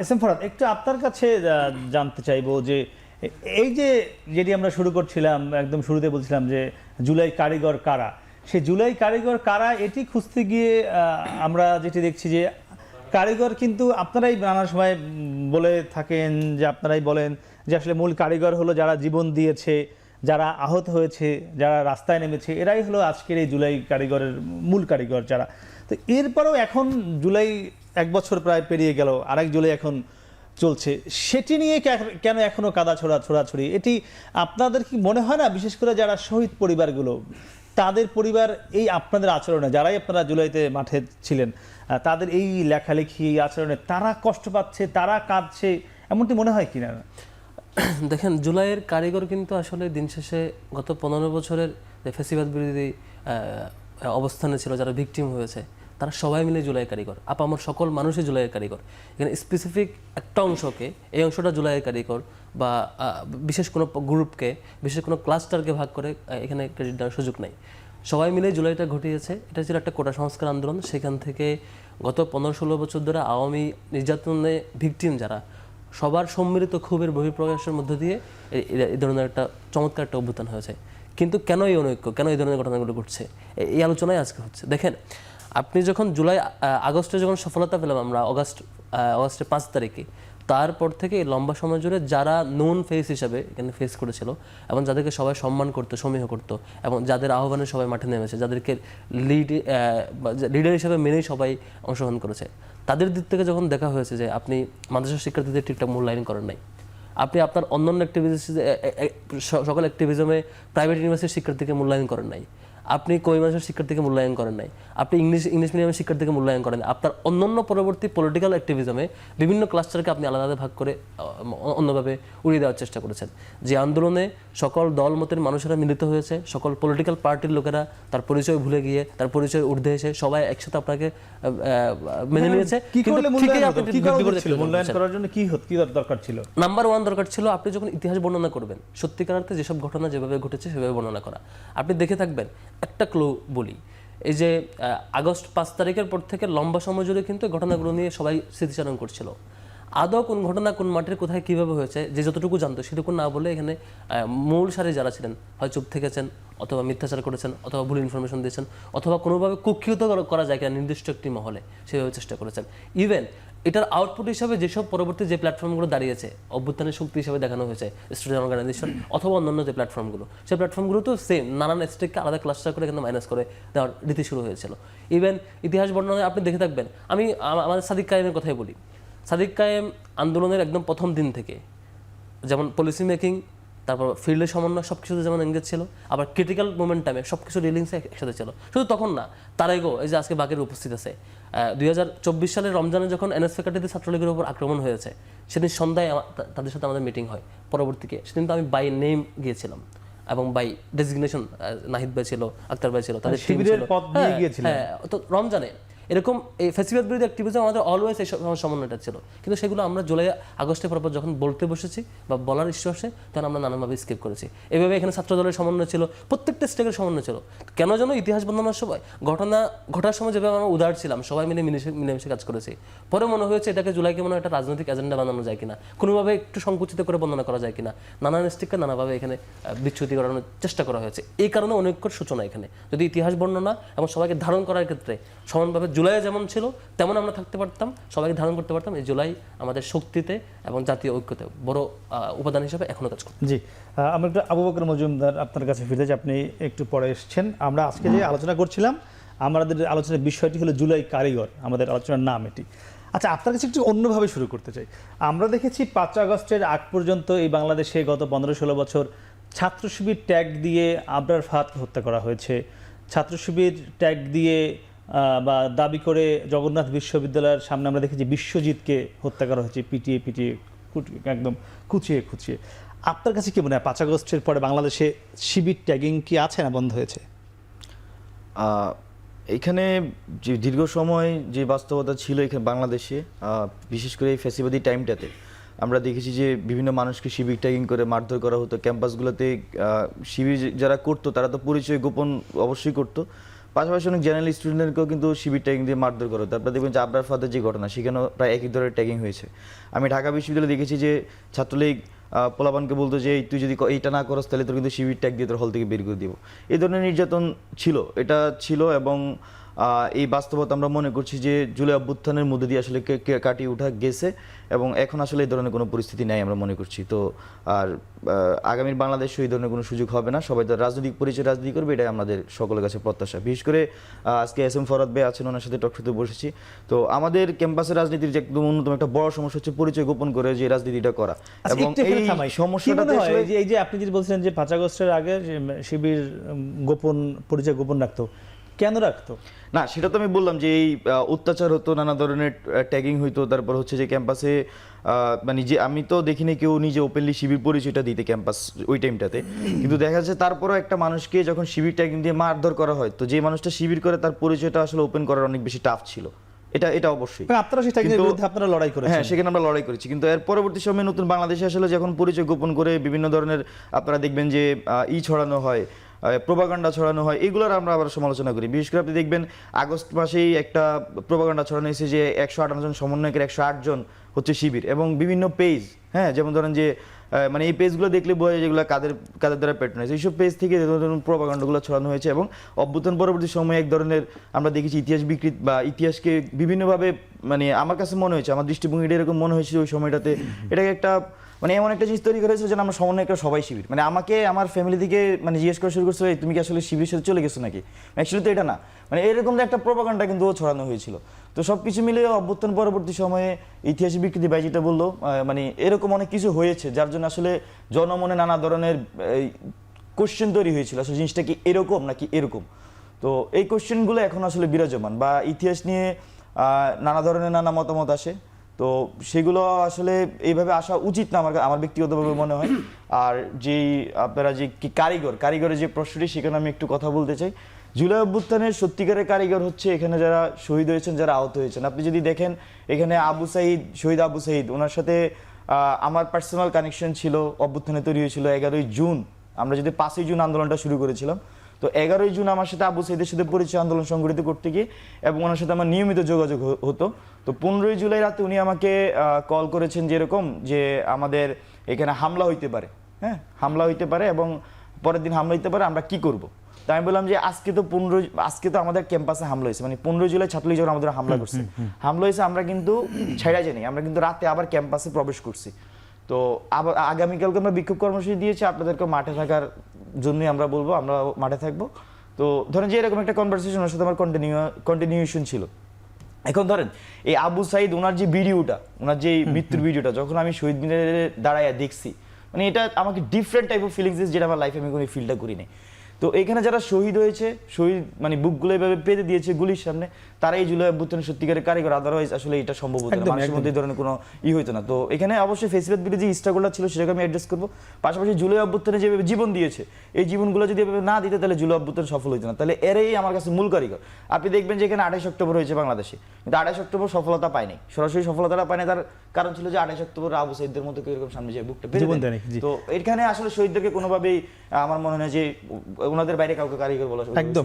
S M Farhad, একটু আপনার কাছে জানতে চাইবো যে এই যে যেটি আমরা শুরু করছিলাম, একদম শুরুতে বলছিলাম যে জুলাই কারিগর কারা, সেই জুলাই কারিগর কারা এটি খুঁজতে গিয়ে আমরা যেটি দেখছি যে কারিগর কিন্তু আপনারাই নানা সময় বলে থাকেন, যে আপনারাই বলেন যে আসলে মূল কারিগর হলো যারা জীবন দিয়েছে, যারা আহত হয়েছে, যারা রাস্তায় নেমেছে, এরাই হলো আজকের এই জুলাই কারিগরের মূল কারিগর যারা। তো এরপরেও এখন জুলাই 1 বছর প্রায় পেরিয়ে গেল, আরেক জুলাই এখন চলছে, সেটি নিয়ে কেন এখনো কাদা ছোড়াছড়ি? এটি আপনাদের কি মনে হয় না, বিশেষ করে যারা শহীদ পরিবারগুলো, তাদের পরিবার এই আপনাদের আচরণে, যারাই আপনারা জুলাইতে মাঠে ছিলেন, তাদের এই লেখালেখি আচরণে তারা কষ্ট পাচ্ছে, তারা কাঁদছে, এমনটি মনে হয় কিনা? দেখেন, জুলাইয়ের কারিগর কিন্তু আসলে দিন শেষে গত 15 বছরের যে ফ্যাসিবাদ বিরোধী অবস্থানে ছিল, যারা ভিকটিম হয়েছে, তারা সবাই মিলে জুলাই কারিগর। আমার সকল মানুষই জুলাইয়ের কারিগর। এখানে স্পেসিফিক একটা অংশকে, এই অংশটা জুলাইয়ের কারিগর বা বিশেষ কোনো গ্রুপকে, বিশেষ কোনো ক্লাস্টারকে ভাগ করে এখানে ক্রেডিট দেওয়ার সুযোগ নেই। সবাই মিলে জুলাইটা ঘটিয়েছে। এটা ছিল একটা কোটা সংস্কার আন্দোলন। সেখান থেকে গত 15-16 বছর ধরে আওয়ামী নির্যাতনে ভিকটিম যারা, সবার সম্মিলিত ক্ষোভের বহিঃপ্রকাশের মধ্য দিয়ে এই ধরনের একটা চমৎকার একটা অভ্যুত্থান হয়েছে। কিন্তু কেন এই অনৈক্য, কেন এই ধরনের ঘটনাগুলো ঘটছে, এই আলোচনায় আজকে হচ্ছে। দেখেন, আপনি যখন আগস্টে যখন সফলতা পেলাম আমরা, অগাস্টের 5 তারিখে, তারপর থেকে লম্বা সময় জুড়ে যারা নোন ফেস হিসাবে এখানে ফেস করেছিল এবং যাদেরকে সবাই সম্মান করতো, সমীহ করতো, এবং যাদের আহ্বানে সবাই মাঠে নেমেছে, যাদেরকে লিডার হিসেবে মেনেই সবাই অংশগ্রহণ করেছে, তাদের দিক থেকে যখন দেখা হয়েছে যে আপনি মাদ্রাসা শিক্ষার্থীদের ঠিকঠাক মূল্যায়ন করেন নাই, আপনি আপনার অন্যান্য সকল অ্যাক্টিভিজমে প্রাইভেট ইউনিভার্সিটির শিক্ষার্থীকে মূল্যায়ন করেন নাই, আপনি কই মাসের শিক্ষার্থীকে মূল্যায়ন করেন নাই, আপনি ইংলিশ মিডিয়ামের শিক্ষার্থীকে মূল্যায়ন করেন নাই, আপনার অন্যান্য পরবর্তী পলিটিক্যাল অ্যাক্টিভিজমে বিভিন্ন ক্লাস্টারকে আপনি আলাদা আলাদা ভাগ করে অন্যভাবে উড়িয়ে দেওয়ার চেষ্টা করেছেন। যে আন্দোলনে সকল দলমতের মানুষেরা মিলিত হয়েছে, সকল পলিটিক্যাল পার্টির লোকেরা তার পরিচয় ভুলে গিয়ে, তার পরিচয় ঊর্ধ্বে এসে সবাই একসাথে আপনাকে মেনে নিয়েছে। নাম্বার 1 দরকার ছিল, আপনি যখন ইতিহাস বর্ণনা করবেন, সত্যিকার অর্থে যেসব ঘটনা যেভাবে ঘটেছে সেভাবে বর্ণনা করা। আপনি দেখে থাকবেন, একটা ক্লু বলি, এই যে আগস্ট 5 তারিখের পর থেকে লম্বা সময় জুড়ে কিন্তু ঘটনাগুলো নিয়ে সবাই স্মৃতিচারণ করছিল। আদৌ কোন ঘটনা কোন মাঠের কোথায় কীভাবে হয়েছে, যে যতটুকু জানতো সেটুকু না বলে এখানে মূল সারি যারা ছিলেন হয় চুপ থেকেছেন, অথবা মিথ্যাচার করেছেন, অথবা ভুল ইনফরমেশন দিয়েছেন, অথবা কোনোভাবে কুক্ষিগত করা যায় কিনা নির্দিষ্ট একটি মহলে, সেভাবে চেষ্টা করেছেন। ইভেন এটার আউটপুট হিসাবে যেসব পরবর্তী যে প্ল্যাটফর্মগুলো দাঁড়িয়েছে, অভ্যুত্থানের শক্তি হিসাবে দেখানো হয়েছে, স্টুডেন্ট অর্গানাইজেশন অথবা অন্যান্য যে প্ল্যাটফর্মগুলো, সেই প্ল্যাটফর্মগুলো তো সেম নানান স্টেককে আলাদা ক্লাস্টার করে কিন্তু মাইনাস করে দেওয়ার রীতি শুরু হয়েছিল। ইভেন ইতিহাস বর্ণনায় আপনি দেখে থাকবেন, আমি আমাদের সাদিক কায়েমের কথাই বলি। সাদিক কায়েম আন্দোলনের একদম প্রথম দিন থেকে যেমন পলিসি মেকিং, তারপর ফিল্ডের সমন্বয়, সব কিছুতে যেমন এঙ্গেজ ছিল, আবার ক্রিটিক্যাল মোমেন্ট টাইমে সব কিছু রিলিংসে একসাথে ছিল। শুধু তখন না, তার আগেও এই যে আজকে বাকের উপস্থিত আছে, 2024 সালের রমজানে যখন এনএস ফ্যাকাল্টিতে ছাত্রলীগের উপর আক্রমণ হয়েছে, সেদিন সন্ধ্যায় তাদের সাথে আমাদের মিটিং হয়। পরবর্তীকে সেদিন তো আমি বাই নেম গিয়েছিলাম এবং বাই ডেজিগনেশন, নাহিদ ভাই ছিল, আক্তার ভাই ছিল, তাদের তো রমজানে এরকম এই ফেস্টিভ্যাল বিরোধী অ্যাক্টিভিজম আমাদের অলওয়েজ এই সমন্বয়টা ছিল। কিন্তু সেগুলো আমরা জুলাই আগস্টের পরপর যখন বলতে বসেছি বা বলার ইস্যু আসে, তখন আমরা নানানভাবে স্কিপ করেছি। এভাবে এখানে ছাত্র দলের সমন্বয় ছিল, প্রত্যেকটা স্টেকের সমন্বয় ছিল। কেন যেন ইতিহাস বর্ণনার সময়, ঘটনা ঘটার সময় যেভাবে আমরা উদার ছিলাম, সবাই মিলেমিশে কাজ করেছি। পরে মনে হয়েছে এটাকে জুলাইকে মনে হয় একটা রাজনৈতিক এজেন্ডা বানানো যায় কিনা, কোনোভাবে একটু সংকুচিত করে বর্ণনা করা যায় কিনা, নানান স্টেককে নানাভাবে এখানে বিচ্যুতি করানোর চেষ্টা করা হয়েছে। এই কারণে অনৈক্যর সূচনা এখানে। যদি ইতিহাস বর্ণনা এবং সবাইকে ধারণ করার ক্ষেত্রে সমানভাবে জুলাই যেমন ছিল তেমন আমরা থাকতে পারতাম, সবাইকে ধারণ করতে পারতাম, এই জুলাই আমাদের শক্তিতে এবং জাতীয় ঐক্যতে বড় উপাদান হিসেবে এখনো কাজ করছে। জি, আমরা একটু আবু বকর মজুমদার আপনার কাছে ফিরে যাই, আপনি একটু পরে এসেছেন। আমরা আজকে যে আলোচনা করছিলাম, আমাদের আলোচনার বিষয়টি হলো জুলাই কারিগর, আমাদের আলোচনার নাম এটি। আচ্ছা, আপনার কাছে একটু অন্যভাবে শুরু করতে চাই। আমরা দেখেছি 5 আগস্টের আগ পর্যন্ত এই বাংলাদেশে গত 15-16 বছর ছাত্র শিবির ট্যাগ দিয়ে আবরার ফাহাদকে হত্যা করা হয়েছে, ছাত্র শিবির ট্যাগ দিয়ে বা দাবি করে জগন্নাথ বিশ্ববিদ্যালয়ের সামনে আমরা দেখেছি বিশ্বজিৎকে হত্যা করা হয়েছে, পিটিয়ে একদম খুঁচিয়ে। আপনার কাছে কি মনে হয় 5 আগস্টের পরে বাংলাদেশে শিবির ট্যাগিং কি আছে না বন্ধ হয়েছে? এখানে যে দীর্ঘ সময় যে বাস্তবতা ছিল এখানে বাংলাদেশে, বিশেষ করে এই ফ্যাসিবাদী টাইমটাতে আমরা দেখেছি যে বিভিন্ন মানুষকে শিবির ট্যাগিং করে মারধর করা হতো ক্যাম্পাসগুলোতে। শিবির যারা করতো তারা তো পরিচয় গোপন অবশ্যই করতো, পাশাপাশি অনেক জেনারেল স্টুডেন্টকেও কিন্তু শিবির ট্যাগিং দিয়ে মারধর করে। তারপরে দেখবেন যে আবরার ফাদের যে ঘটনা, সেখানেও প্রায় একই ধরনের ট্যাগিং হয়েছে। আমি ঢাকা বিশ্ববিদ্যালয়ে দেখেছি যে ছাত্রলীগ পোলাপানকে বলতো যে তুই যদি এইটা না করস তাহলে তোর কিন্তু শিবির ট্যাগ দিয়ে তোর হল থেকে বের করে দিব। এই ধরনের নির্যাতন ছিল, এটা ছিল। এবং এই বাস্তবতা আমরা মনে করছি যে জুলাই অভ্যুত্থানের মধ্যে দিয়ে আসলে কাটিয়ে উঠা গেছে, এবং এখন আসলে এই ধরনের কোনো পরিস্থিতি নেই আমরা মনে করছি। তো আর আগামীর বাংলাদেশে এই ধরনের কোনো সুযোগ হবে না, সবাই তো রাজনৈতিক পরিচয় রাজনীতি করবে, এটাই আমাদের সকলের কাছে প্রত্যাশা। বিশেষ করে আজকে এস.এম. ফরহাদ ভাই আছেন, ওনার সাথে টকশোতে বসেছি। তো আমাদের ক্যাম্পাসের রাজনীতির যে একদম অন্যতম একটা বড় সমস্যা হচ্ছে পরিচয় গোপন করে যে রাজনীতিটা করা। এবং এই সমস্যাটা এই যে আপনি যদি বলছেন যে 5 আগস্টের আগে শিবির গোপন পরিচয় গোপন রাখতো, কেন রাখতো? না, সেটা তো আমি বললাম যে এই অত্যাচার হতো, নানা ধরনের ট্যাগিং হইতো, তারপর হচ্ছে যে ক্যাম্পাসে মানে যে আমি তো দেখিনি কেউ নিজে ওপেনলি শিবির পরিচয়টা দিতে ক্যাম্পাস ওই টাইমটাতে, কিন্তু দেখা যাচ্ছে তারপরও একটা মানুষকে যখন শিবির ট্যাগিং দিয়ে মারধর করা হয়, তো যে মানুষটা শিবির করে তার পরিচয়টা আসলে ওপেন করার অনেক বেশি টাফ ছিল। এটা অবশ্যই আপনারা সেই ট্যাগিংয়ের বিরুদ্ধে আপনারা লড়াই করেছেন। হ্যাঁ, সেখানে আমরা লড়াই করেছি, কিন্তু এর পরবর্তী সময়ে নতুন বাংলাদেশে আসলে যখন পরিচয় গোপন করে বিভিন্ন ধরনের আপনারা দেখবেন যে ছড়ানো হয়, প্রোপাগান্ডা ছড়ানো হয়, এগুলোর আমরা আবার সমালোচনা করি। বিশেষ করে আপনি দেখবেন আগস্ট মাসেই একটা প্রোপাগান্ডা ছড়ানো হয়েছে যে 158 জন সমন্বয়কের 108 জন হচ্ছে শিবির, এবং বিভিন্ন পেজ, হ্যাঁ, যেমন ধরেন যে মানে এই পেজগুলো দেখলে বোঝা যায় যেগুলো কাদের দ্বারা প্যাটার্নাইজ, এইসব পেজ থেকে ধরুন প্রোপাগান্ডাগুলো ছড়ানো হয়েছে। এবং অভ্যুত্থান পরবর্তী সময়ে এক ধরনের আমরা দেখেছি ইতিহাস বিকৃত বা ইতিহাসকে বিভিন্নভাবে, মানে আমার কাছে মনে হয়েছে, আমার দৃষ্টিভঙ্গিটা এরকম মনে হয়েছিল ওই সময়টাতে, এটাকে একটা মানে এমন একটা জিনিস তৈরি করেছে যে আমরা সমন্বয়করা সবাই শিবির, মানে আমাকে আমার ফ্যামিলি থেকে মানে জিজ্ঞেস করা শুরু করছে তুমি কি আসলে শিবিরের সাথে চলে গেছো নাকি, অ্যাকচুয়ালি তো এটা না, মানে এরকম একটা প্রোপাগান্ডা কিন্তু ছড়ানো হয়েছিল। তো সব কিছু মিলে অভ্যুত্থান পরবর্তী সময়ে ইতিহাসের বিকৃতি ভাই যেটা বললো, মানে এরকম অনেক কিছু হয়েছে যার জন্য আসলে জনমনে নানা ধরনের কোশ্চেন তৈরি হয়েছিল, আসলে জিনিসটা কি এরকম নাকি এরকম। তো এই কোশ্চেনগুলো এখন আসলে বিরাজমান, বা ইতিহাস নিয়ে নানা ধরনের নানা মতামত আসে, তো সেগুলো আসলে এইভাবে আসা উচিত না আমার ব্যক্তিগতভাবে মনে হয়। আর যেই আপনারা যে কি কারিগরের যে প্রশ্নটি, সেখানে আমি একটু কথা বলতে চাই। জুলাই অভ্যুত্থানের সত্যিকারের কারিগর হচ্ছে এখানে যারা শহীদ হয়েছেন, যারা আহত হয়েছেন। আপনি যদি দেখেন এখানে শহীদ আবু সাঈদ, ওনার সাথে আমার পার্সোনাল কানেকশন ছিল, অভ্যুত্থানে তৈরি হয়েছিল 11ই জুন। আমরা যদি 5ই জুন আন্দোলনটা শুরু করেছিলাম, তো 11ই জুন আমার সাথে আবু সাঈদের সাথে পরিচয় আন্দোলন সংগঠিত করতে গিয়ে, এবং ওনার সাথে আমার নিয়মিত যোগাযোগ হতো। তো 15ই জুলাই রাতে উনি আমাকে কল করেছেন যেরকম যে আমাদের এখানে হামলা হইতে পারে, হ্যাঁ, হামলা হইতে পারে, এবং পরের দিন হামলা হইতে পারে, আমরা কি করব। তো আমি বললাম যে আজকে তো আমাদের ক্যাম্পাসে হামলা হয়েছে, মানে 15 জুলাই ছাত্রলীগ যখন আমাদের হামলা করছে, হামলা হয়েছে, আমরা কিন্তু ছাইড়া যাইনি, আমরা কিন্তু রাতে আবার ক্যাম্পাসে প্রবেশ করছি। তো আবার আগামীকালকে আমরা বিক্ষোভ কর্মসূচি দিয়েছি, আপনাদেরকে মাঠে থাকার জন্যই আমরা বলবো, আমরা মাঠে থাকবো। তো ধরেন যে এরকম একটা কনভারসেশন ওর সাথে আমার কন্টিনিউশন ছিল। এখন ধরেন এই আবু সাঈদ, ওনার যে ভিডিওটা, ওনার যে মৃত্যুর ভিডিওটা যখন আমি শহীদ মিনারে দাঁড়ায় দেখছি, মানে এটা আমাকে ডিফারেন্ট টাইপ অফ ফিলিংস, যেটা আমার লাইফে আমি কোনো ফিলটা করিনি। তো এখানে যারা শহীদ হয়েছে, মানে বুকগুলো এভাবে পেতে দিয়েছে গুলির সামনে, তারা এই জুলাই অভ্যুত্থানের সত্যিকারের কারিগর, আদারওয়াইজ আসলে এটা সম্ভব হতো না, মানুষের মধ্যে এই ধরনের কোনো হইতো না। তো এখানে অবশ্যই ফেসিলিটি বিরোধী যে স্ট্রাগলটা ছিল সেটাকে আমি অ্যাড্রেস করবো। পাশাপাশি জুলাই অভ্যুত্থানে যেভাবে জীবন দিয়েছে, এই জীবনগুলো যদি এভাবে না দিতে, তাহলে জুলাই অভ্যুত্থান সফল হইতো না। তাহলে এরাই আমার কাছে মূল কারিগর। আপনি দেখবেন যে এখানে 28 অক্টোবর হয়েছে বাংলাদেশে, কিন্তু 28 অক্টোবর সফলতা পায়নি, সরাসরি সফলতাটা পায়নি। তার কারণ ছিল যে 28 অক্টোবর আবু সাঈদদের মতো এরকম সামনে যে বুকটা পেতে দেয়। তো এখানে আসলে শহীদদেরকে কোনোভাবেই আমার মনে হয় যে ওনাদের বাইরে কাউকে কারিগর বলা একদম